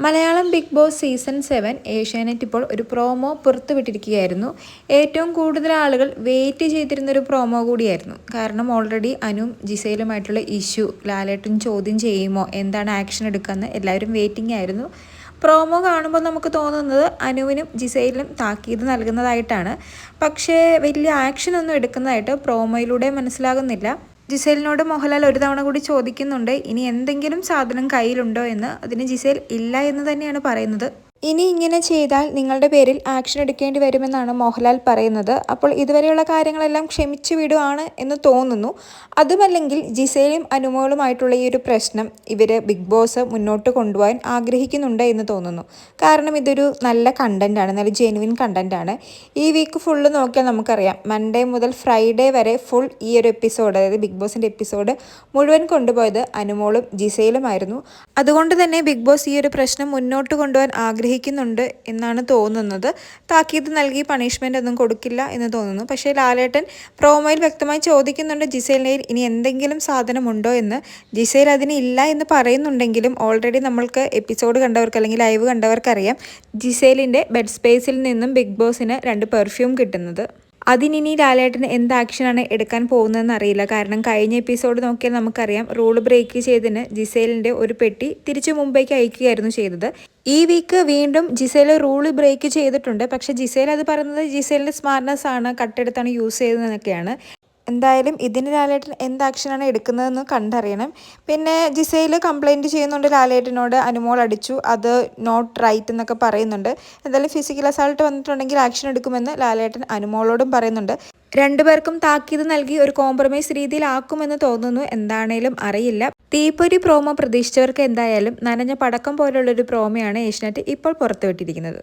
Malayalam Bigg Boss season 7 Asianet ഇപ്പോൾ ഒരു promo പുറത്തുവിട്ടിരിക്കുകയായിരുന്നു. ഏറ്റവും കൂടുതൽ ആളുകൾ വെയിറ്റ് ചെയ്തിരുന്നൊരു പ്രോമോ കൂടിയായിരുന്നു. കാരണം ഓൾറെഡി അനുവും ജിസയിലുമായിട്ടുള്ള ഇഷ്യൂ ലാലേട്ടൻ ചോദ്യം ചെയ്യുമോ, എന്താണ് ആക്ഷൻ എടുക്കാമെന്ന് എല്ലാവരും വെയിറ്റിംഗ് ആയിരുന്നു. പ്രോമോ കാണുമ്പോൾ നമുക്ക് തോന്നുന്നത് അനുവിനും ജിസയിലും താക്കീത് നൽകുന്നതായിട്ടാണ്. പക്ഷേ വലിയ ആക്ഷനൊന്നും എടുക്കുന്നതായിട്ട് പ്രോമോയിലൂടെ മനസ്സിലാകുന്നില്ല. ജിസേലിനോട് മോഹൻലാൽ ഒരു തവണ കൂടി ചോദിക്കുന്നുണ്ട് ഇനി എന്തെങ്കിലും സാധനം കയ്യിലുണ്ടോ എന്ന്. അതിന് ജിസേൽ ഇല്ല എന്ന് തന്നെയാണ് പറയുന്നത്. ഇനി ഇങ്ങനെ ചെയ്താൽ നിങ്ങളുടെ പേരിൽ ആക്ഷൻ എടുക്കേണ്ടി വരുമെന്നാണ് മോഹൻലാൽ പറയുന്നത്. അപ്പോൾ ഇതുവരെയുള്ള കാര്യങ്ങളെല്ലാം ക്ഷമിച്ചു വിടുവാണ് എന്ന് തോന്നുന്നു. അതുമല്ലെങ്കിൽ ജിസേലും അനുമോളുമായിട്ടുള്ള ഈ ഒരു പ്രശ്നം ഇവർ ബിഗ് ബോസ് മുന്നോട്ട് കൊണ്ടുപോകാൻ ആഗ്രഹിക്കുന്നുണ്ട് എന്ന് തോന്നുന്നു. കാരണം ഇതൊരു നല്ല കണ്ടൻറ്റാണ്, നല്ല ജെനുവിൻ കണ്ടൻറ്റാണ്. ഈ വീക്ക് ഫുള്ള് നോക്കിയാൽ നമുക്കറിയാം, മൺഡേ മുതൽ ഫ്രൈഡേ വരെ ഫുൾ ഈ ഒരു എപ്പിസോഡ്, അതായത് ബിഗ് ബോസിൻ്റെ എപ്പിസോഡ് മുഴുവൻ കൊണ്ടുപോയത് അനുമോളും ജിസയിലുമായിരുന്നു. അതുകൊണ്ട് തന്നെ ബിഗ് ബോസ് ഈ ഒരു പ്രശ്നം മുന്നോട്ട് കൊണ്ടുപോകാൻ ആഗ്രഹിക്കുന്നുണ്ട് എന്നാണ് തോന്നുന്നത്. താക്കീത് നൽകി പണിഷ്മെൻ്റ് ഒന്നും കൊടുക്കില്ല എന്ന് തോന്നുന്നു. പക്ഷേ ലാലേട്ടൻ പ്രോമോയിൽ വ്യക്തമായി ചോദിക്കുന്നുണ്ട് ജിസേലിൻ്റെ ഇനി എന്തെങ്കിലും സാധനമുണ്ടോ എന്ന്. ജിസേൽ അതിന് ഇല്ല എന്ന് പറയുന്നുണ്ടെങ്കിലും ഓൾറെഡി നമ്മൾക്ക് എപ്പിസോഡ് കണ്ടവർക്ക് അല്ലെങ്കിൽ ലൈവ് കണ്ടവർക്കറിയാം ജിസേലിൻ്റെ ബെഡ് സ്പേസിൽ നിന്നും ബിഗ് ബോസിന് 2 പെർഫ്യൂം കിട്ടുന്നത്. അതിനി ലാലേട്ടന് എന്ത് ആക്ഷനാണ് എടുക്കാൻ പോകുന്നതെന്ന് അറിയില്ല. കാരണം കഴിഞ്ഞ എപ്പിസോഡ് നോക്കിയാൽ നമുക്കറിയാം, റൂൾ ബ്രേക്ക് ചെയ്തതിന് ജിസേലിൻ്റെ ഒരു പെട്ടി തിരിച്ചു മുംബൈക്ക് അയക്കുകയായിരുന്നു ചെയ്തത്. ഈ വീക്ക് വീണ്ടും ജിസേൽ റൂൾ ബ്രേക്ക് ചെയ്തിട്ടുണ്ട്. പക്ഷേ ജിസേൽ അത് പറയുന്നത് ജിസേലിൻ്റെ സ്മാർട്ട്നെസ് ആണ്, കട്ടെടുത്താണ് യൂസ് ചെയ്തതെന്നൊക്കെയാണ്. എന്തായാലും ഇതിന് ലാലേട്ടൻ എന്ത് ആക്ഷനാണ് എടുക്കുന്നതെന്ന് കണ്ടറിയണം. പിന്നെ ജിസയിൽ കംപ്ലയിൻറ്റ് ചെയ്യുന്നുണ്ട് ലാലേട്ടനോട്, അനുമോൾ അടിച്ചു, അത് നോട്ട് റൈറ്റ് എന്നൊക്കെ പറയുന്നുണ്ട്. എന്തായാലും ഫിസിക്കൽ അസാൾട്ട് വന്നിട്ടുണ്ടെങ്കിൽ ആക്ഷൻ എടുക്കുമെന്ന് ലാലേട്ടൻ അനുമോളോടും പറയുന്നുണ്ട്. രണ്ടുപേർക്കും താക്കീത് നൽകി ഒരു കോംപ്രമൈസ് രീതിയിലാക്കുമെന്ന് തോന്നുന്നു. എന്താണേലും അറിയില്ല. തീപ്പൊരി പ്രോമോ പ്രതീക്ഷിച്ചവർക്ക് എന്തായാലും നനഞ്ഞ പടക്കം പോലുള്ളൊരു പ്രോമോയാണ് ഏഷ്യാനെറ്റ് ഇപ്പോൾ പുറത്തുവിട്ടിരിക്കുന്നത്.